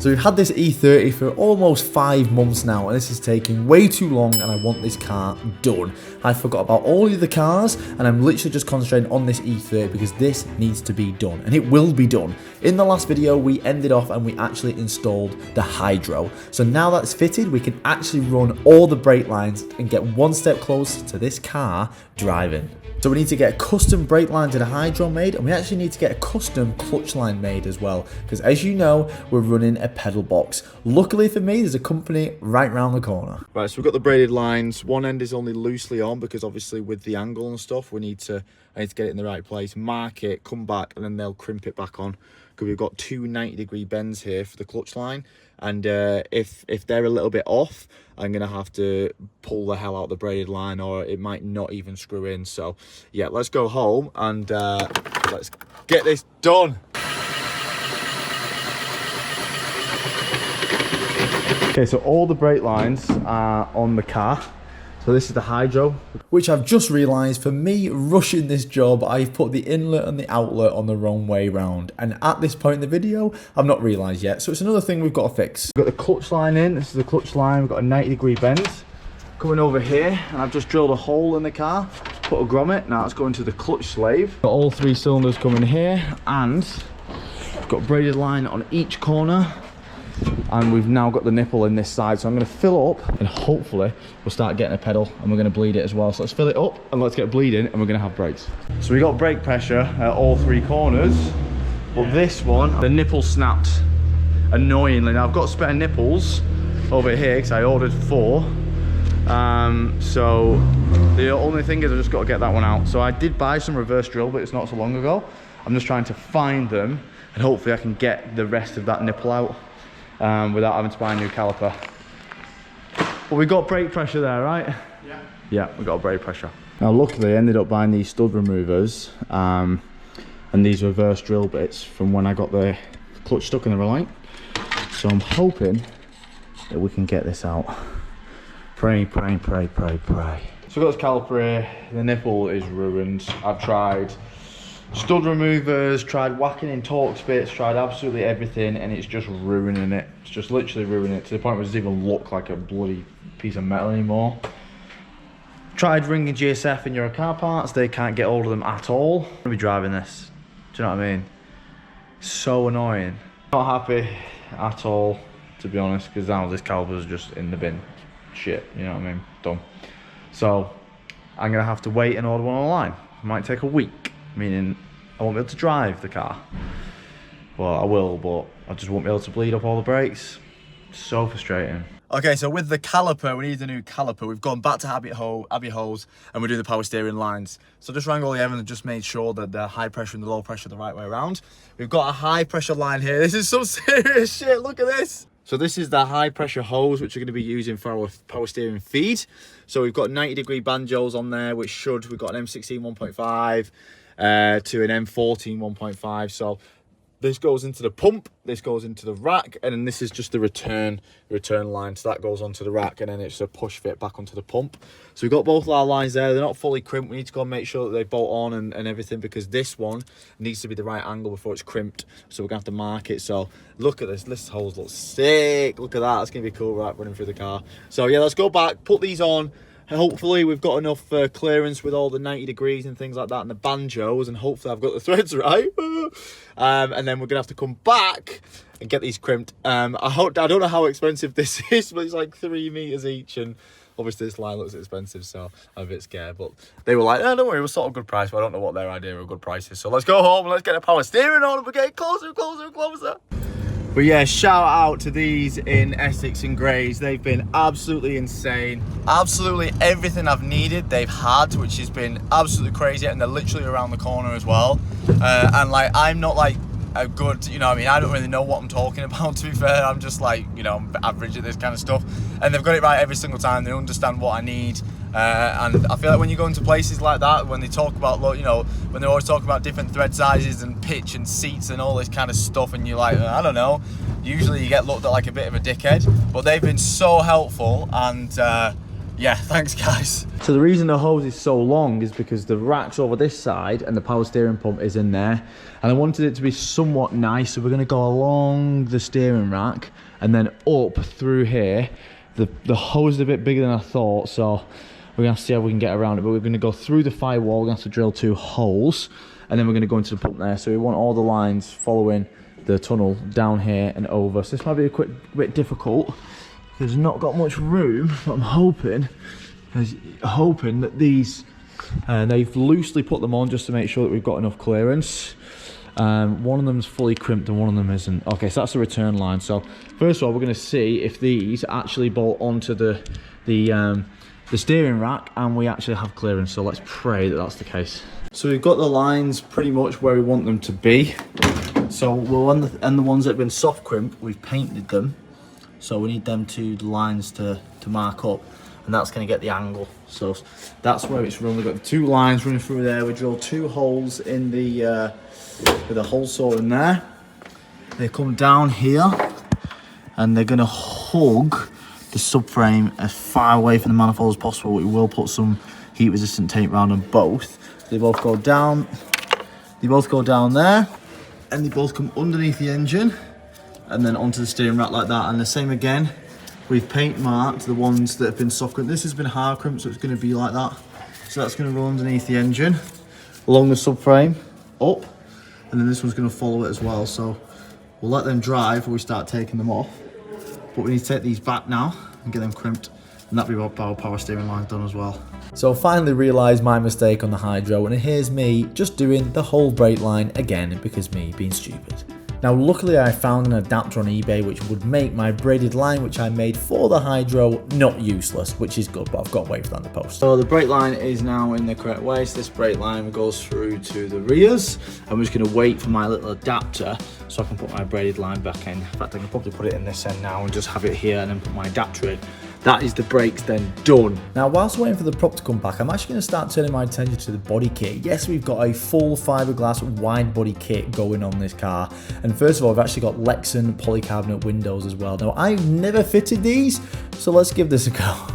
So we've had this E30 for almost 5 months now, and this is taking way too long, and I want this car done. I forgot about all the other cars, and I'm literally just concentrating on this E30 because this needs to be done, and it will be done. In the last video, we ended off and we actually installed the hydro. So now that's fitted, we can actually run all the brake lines and get one step closer to this car driving. So we need to get a custom brake line to the hydro made, and we actually need to get a custom clutch line made as well, because as you know, we're running a pedal box. Luckily for me, there's a company right round the corner. Right, so we've got the braided lines. One end is only loosely on because obviously with the angle and stuff, I need to get it in the right place, mark it, come back, and then they'll crimp it back on. Because we've got two 90-degree bends here for the clutch line, and if they're a little bit off, I'm gonna have to pull the hell out the braided line, or it might not even screw in. So yeah, let's go home and let's get this done. Okay, so all the brake lines are on the car. So this is the hydro, which I've just realised for me rushing this job, I've put the inlet and the outlet on the wrong way round. And at this point in the video, I've not realised yet. So it's another thing we've got to fix. We've got the clutch line in. This is the clutch line. We've got a 90-degree bend. Coming over here, and I've just drilled a hole in the car, put a grommet. Now it's going to the clutch slave. Got all 3 cylinders coming here, and I've got braided line on each corner. And we've now got the nipple in this side, so I'm going to fill it up and hopefully we'll start getting a pedal, and we're going to bleed it as well. So let's fill it up and let's get bleeding, and we're going to have brakes. So we got brake pressure at all 3 corners, but this one, the nipple snapped annoyingly. Now I've got spare nipples over here because I ordered 4. So the only thing is I just got to get that one out. So I did buy some reverse drill bits not so long ago. I'm just trying to find them, and hopefully I can get the rest of that nipple out without having to buy a new caliper. But we got brake pressure there, right? Yeah. Yeah, we got brake pressure. Now luckily I ended up buying these stud removers and these reverse drill bits from when I got the clutch stuck in the right. So I'm hoping that we can get this out. Pray, pray, pray, pray, pray. So we've got this caliper here. The nipple is ruined. I've tried stud removers, tried whacking in Torx bits, tried absolutely everything, and it's just ruining it. It's just literally ruining it to the point where it doesn't even look like a bloody piece of metal anymore. Tried ringing GSF in Euro car parts, they can't get hold of them at all. I'm gonna be driving this, do you know what I mean? So annoying. Not happy at all, to be honest, because now this caliper's just in the bin. Shit, you know what I mean? Done. So I'm gonna have to wait and order one online. It might take a week. Meaning I won't be able to drive the car. Well, I will, but I just won't be able to bleed up all the brakes. So frustrating. Okay, so with the caliper, we need a new caliper. We've gone back to Abbey Hose, and we're doing the power steering lines. So just rang all the Evans and just made sure that the high pressure and the low pressure are the right way around. We've got a high pressure line here. This is some serious shit, look at this. So this is the high pressure hose which we're going to be using for our power steering feed. So we've got 90-degree banjos on there, which we've got an M16 1.5. To an M14 1.5. So this goes into the pump, this goes into the rack, and then this is just the return line. So that goes onto the rack, and then it's a push fit back onto the pump. So we've got both our lines there. They're not fully crimped. We need to go and make sure that they bolt on and everything, because this one needs to be the right angle before it's crimped. So we're gonna have to mark it. So look at this. This hose looks sick. Look at that. That's gonna be cool, right, running through the car. So yeah, let's go back, put these on. Hopefully we've got enough clearance with all the 90 degrees and things like that and the banjos, and hopefully I've got the threads right. And then we're gonna have to come back and get these crimped. I don't know how expensive this is, but it's like 3 meters each, and obviously this line looks expensive, so I'm a bit scared. But they were like, no, don't worry, we'll sort of good price, but I don't know what their idea of a good price is. So let's go home and let's get a power steering on, and we're getting closer and closer and closer. But yeah, shout out to these in Essex and Grays. They've been absolutely insane. Absolutely everything I've needed they've had, which has been absolutely crazy, and they're literally around the corner as well. And like, I'm not like a good, you know what I mean, I don't really know what I'm talking about, to be fair. I'm just like, you know, I'm average at this kind of stuff, and they've got it right every single time. They understand what I need. And I feel like when you go into places like that, when they talk about, you know, when they're always talking about different thread sizes and pitch and seats and all this kind of stuff, and you're like, I don't know, usually you get looked at like a bit of a dickhead, but they've been so helpful, and Yeah, thanks guys. So the reason the hose is so long is because the rack's over this side and the power steering pump is in there. And I wanted it to be somewhat nice, so we're gonna go along the steering rack and then up through here. The hose is a bit bigger than I thought, so we're gonna see how we can get around it. But we're gonna go through the firewall, we're gonna have to drill 2 holes, and then we're gonna go into the pump there. So we want all the lines following the tunnel down here and over. So this might be a bit difficult. There's not got much room, but I'm hoping that these, they've loosely put them on just to make sure that we've got enough clearance. One of them's fully crimped and one of them isn't. Okay, so that's the return line. So first of all, we're going to see if these actually bolt onto the steering rack and we actually have clearance. So let's pray that that's the case. So we've got the lines pretty much where we want them to be. So we're on the ones that have been soft crimp, we've painted them. So we need them the lines to mark up, and that's going to get the angle. So that's where it's run. We've got the 2 lines running through there. We drilled 2 holes in the with a hole saw in there. They come down here, and they're going to hug the subframe as far away from the manifold as possible. We will put some heat-resistant tape around them both. They both go down. They both go down there, and they both come underneath the engine. And then onto the steering rack like that. And the same again, we've paint marked the ones that have been soft crimped. This has been hard crimped, so it's going to be like that. So that's going to run underneath the engine, along the subframe, up, and then this one's going to follow it as well. So we'll let them dry before we start taking them off. But we need to take these back now and get them crimped, and that'll be what our power steering line's done as well. So I finally realised my mistake on the hydro, and here's me just doing the whole brake line again because me being stupid. Now luckily I found an adapter on eBay which would make my braided line which I made for the hydro not useless, which is good, but I've got to wait for that in the post. So the brake line is now in the correct way, so this brake line goes through to the rears. I'm just going to wait for my little adapter so I can put my braided line back in. In fact I can probably put it in this end now and just have it here and then put my adapter in. That is the brakes then done. Now whilst waiting for the prop to come back, I'm actually going to start turning my attention to the body kit. Yes, we've got a full fiberglass wide body kit going on this car, and first of all I've actually got Lexan polycarbonate windows as well. Now I've never fitted these, so let's give this a go.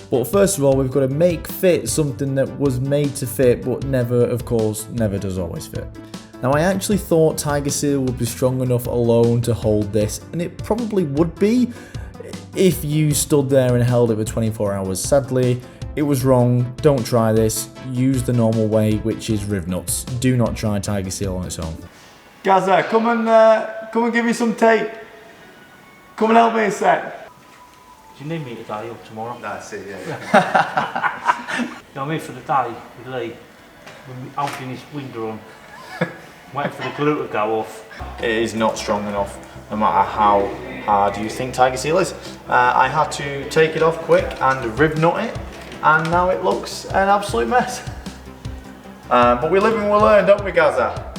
But first of all we've got to make fit something that was made to fit but never, of course, never does always fit. Now I actually thought Tiger Seal would be strong enough alone to hold this, and it probably would be if you stood there and held it for 24 hours. Sadly, it was wrong. Don't try this. Use the normal way, which is riv nuts. Do not try Tiger Seal on its own. Gaza, come and give me some tape. Come and help me a sec. Do you need me to tie you up tomorrow? That's it, yeah. You know what I mean, for the day with Lee, when I'm finished window on, waiting for the glue to go off. It is not strong enough, no matter how hard you think Tiger Seal is. I had to take it off quick and rib nut it, and now it looks an absolute mess. But we live and we learn, don't we, Gaza?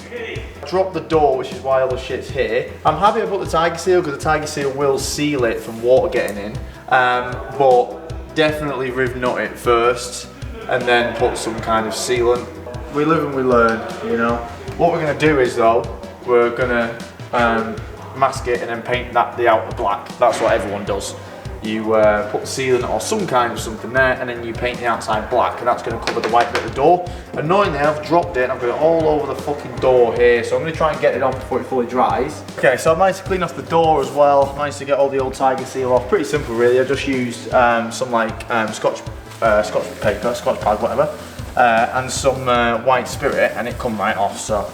Drop the door, which is why all the shit's here. I'm happy I put the Tiger Seal because the Tiger Seal will seal it from water getting in, but definitely rib nut it first and then put some kind of sealant. We live and we learn, you know. What we're going to do is though, we're going to mask it and then paint the outer black. That's what everyone does. You put sealant or some kind of something there, and then you paint the outside black, and that's going to cover the white bit of the door. Annoyingly, I've dropped it and I've got it all over the fucking door here, so I'm going to try and get it off before it fully dries. Okay, so I managed to clean off the door as well. Managed to get all the old Tiger Seal off. Pretty simple really. I just used some like Scotch paper, Scotch pad, whatever, and some white spirit, and it come right off. So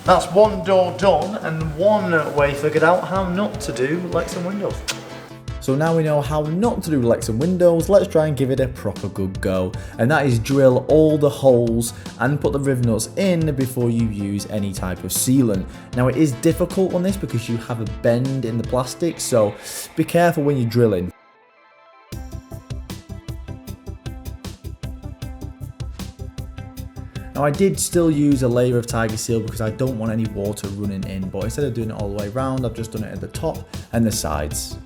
that's one door done, and one way figured out how not to do Lexan windows. So now we know how not to do Lexan windows, let's try and give it a proper good go. And that is drill all the holes and put the riv nuts in before you use any type of sealant. Now it is difficult on this because you have a bend in the plastic, so be careful when you're drilling. Now I did still use a layer of Tiger Seal because I don't want any water running in, but instead of doing it all the way around, I've just done it at the top and the sides.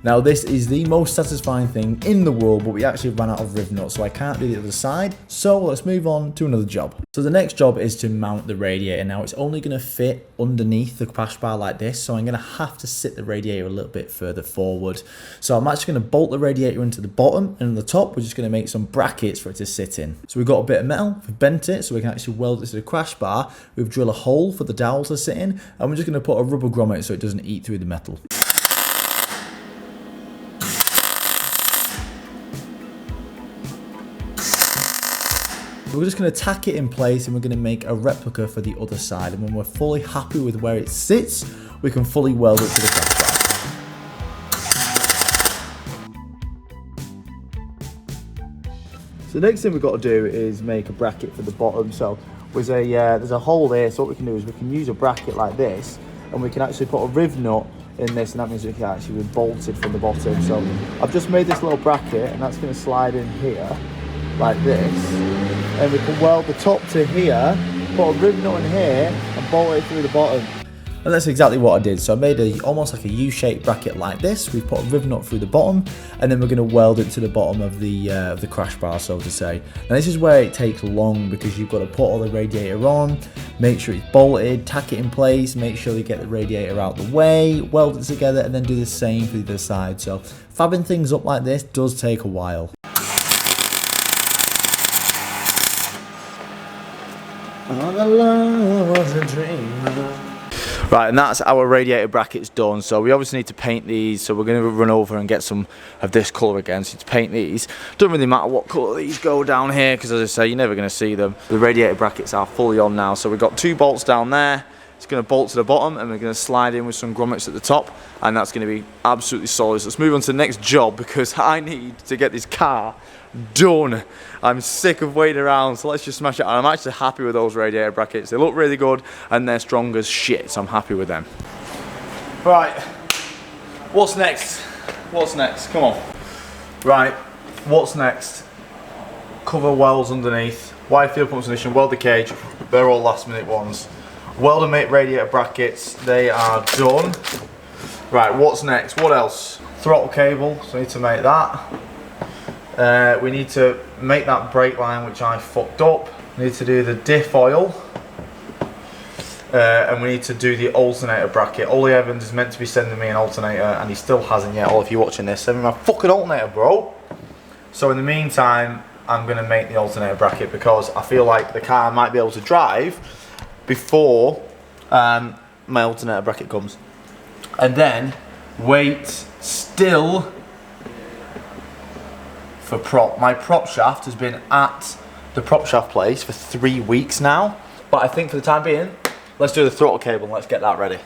Now this is the most satisfying thing in the world, but we actually ran out of riv nuts, so I can't do the other side. So let's move on to another job. So the next job is to mount the radiator. Now it's only going to fit underneath the crash bar like this, so I'm going to have to sit the radiator a little bit further forward. So I'm actually going to bolt the radiator into the bottom, and on the top we're just going to make some brackets for it to sit in. So we've got a bit of metal, we've bent it so we can actually weld it to the crash bar. We've drilled a hole for the dowel to sit in, and we're just going to put a rubber grommet so it doesn't eat through the metal. We're just going to tack it in place, and we're going to make a replica for the other side, and when we're fully happy with where it sits, we can fully weld it to the crash bar. So the next thing we've got to do is make a bracket for the bottom. So there's a hole there, so what we can do is we can use a bracket like this, and we can actually put a riv nut in this, and that means we can actually be bolted from the bottom. So I've just made this little bracket, and that's going to slide in here like this, and we can weld the top to here, put a riv nut in here, and bolt it through the bottom. And that's exactly what I did. So I made almost like a U-shaped bracket like this. We've put a riv nut through the bottom, and then we're going to weld it to the bottom of the crash bar, so to say. Now this is where it takes long, because you've got to put all the radiator on, make sure it's bolted, tack it in place, make sure you get the radiator out the way, weld it together, and then do the same for the other side. So fabbing things up like this does take a while. All alone was a dream. Right, and that's our radiator brackets done. So we obviously need to paint these, so we're going to run over and get some of this colour again. So to paint these, doesn't really matter what colour these go down here, because as I say, you're never going to see them. The radiator brackets are fully on now, so we've got 2 bolts down there. It's going to bolt to the bottom, and we're going to slide in with some grommets at the top, and that's going to be absolutely solid. So let's move on to the next job, because I need to get this car done. I'm sick of waiting around, so let's just smash it. And I'm actually happy with those radiator brackets. They look really good, and they're strong as shit, so I'm happy with them. Right, what's next? What's next? Come on. Right, what's next? Cover welds underneath, wide field pump position, weld the cage. They're all last minute ones. Weld and make radiator brackets, they are done. Right, what's next? What else? Throttle cable, so we need to make that. We need to make that brake line, which I fucked up. We need to do the diff oil. And we need to do the alternator bracket. Ollie Evans is meant to be sending me an alternator, and he still hasn't yet. Or if you're watching this, send me my fucking alternator, bro. So in the meantime, I'm going to make the alternator bracket, because I feel like the car might be able to drive before my alternator bracket comes. And then wait still for prop. My prop shaft has been at the prop shaft place for 3 weeks now, but I think for the time being, let's do the throttle cable and let's get that ready.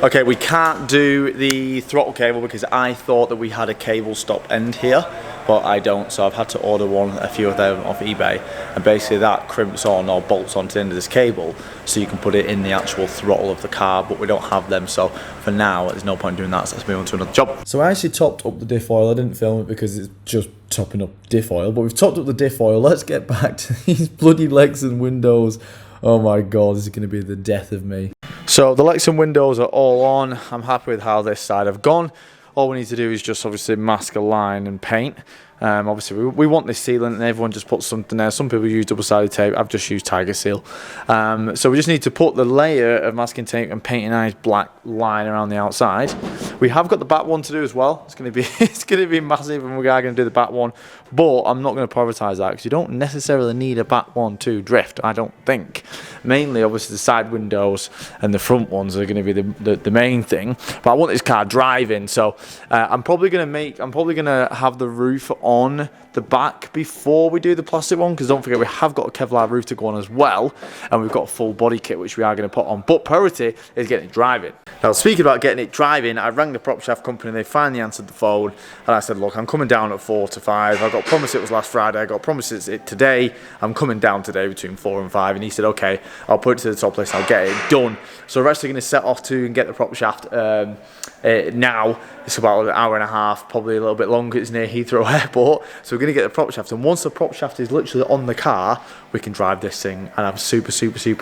Okay, we can't do the throttle cable because I thought that we had a cable stop end here, but I don't, so I've had to order a few of them off eBay, and basically that crimps on or bolts onto the end of this cable so you can put it in the actual throttle of the car, but we don't have them, so for now there's no point doing that, so let's move on to another job. So I actually topped up the diff oil. I didn't film it because it's just topping up diff oil, but we've topped up the diff oil. Let's get back to these bloody legs and windows. Oh my god, this is going to be the death of me. So the Lexan windows are all on. I'm happy with how this side have gone. All we need to do is just obviously mask a line and paint. Obviously we want this sealant, and everyone just puts something there. Some people use double-sided tape. I've just used Tiger Seal. So we just need to put the layer of masking tape and paint a nice black line around the outside. We have got the back one to do as well. It's going to be massive, and we are going to do the back one. But I'm not going to prioritise that because you don't necessarily need a back one to drift, I don't think. Mainly, obviously, the side windows and the front ones are going to be the main thing. But I want this car driving, so I'm probably going to have the roof on the back before we do the plastic one, because don't forget we have got a Kevlar roof to go on as well, and we've got a full body kit which we are going to put on, but priority is getting it driving. Now speaking about getting it driving, I rang the prop shaft company, they finally answered the phone, and I said, look, I'm coming down at 4 to 5, I got promised it was last Friday, I got promised it today, I'm coming down today between 4 and 5, and he said, okay, I'll put it to the top list, I'll get it done. So we're actually going to set off to and get the prop shaft now. It's about an hour and a half, probably a little bit longer. It's near Heathrow Airport, so we're going to get the prop shaft, and once the prop shaft is literally on the car, we can drive this thing, and I'm super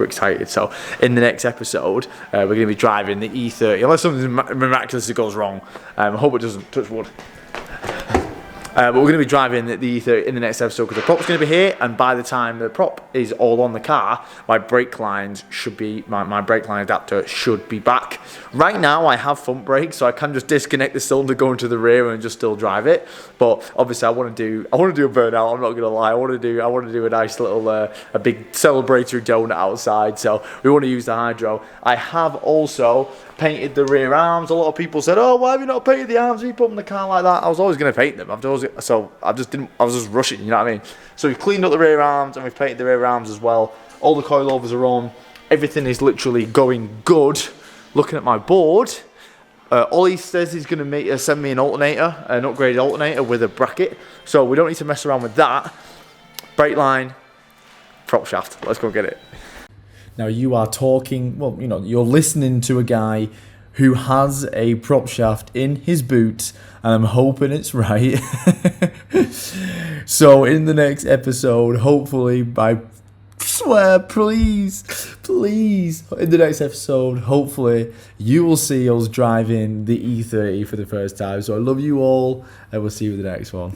excited. So in the next episode, we're going to be driving the E30, unless something miraculously goes wrong. I hope it doesn't, touch wood. But we're going to be driving the E30 in the next episode because the prop's going to be here, and by the time the prop is all on the car, my brake lines should be, my brake line adapter should be back. Right now I have front brakes, so I can just disconnect the cylinder, go into the rear and just still drive it. But obviously I want to do a burnout, I'm not going to lie. I want to do a nice little, a big celebratory donut outside, so we want to use the hydro. I have also painted the rear arms. A lot of people said, oh, why have you not painted the arms? You put them in the car like that. I was always going to paint them. I was just rushing, you know what I mean? So we've cleaned up the rear arms and we've painted the rear arms as well. All the coilovers are on. Everything is literally going good. Looking at my board, Ollie says he's going to send me an alternator, an upgraded alternator with a bracket. So we don't need to mess around with that. Brake line, prop shaft. Let's go get it. Now you are talking, well, you know, you're listening to a guy who has a prop shaft in his boot, and I'm hoping it's right. So in the next episode, hopefully, I swear, please, in the next episode, hopefully, you will see us driving the E30 for the first time. So I love you all, and we'll see you in the next one.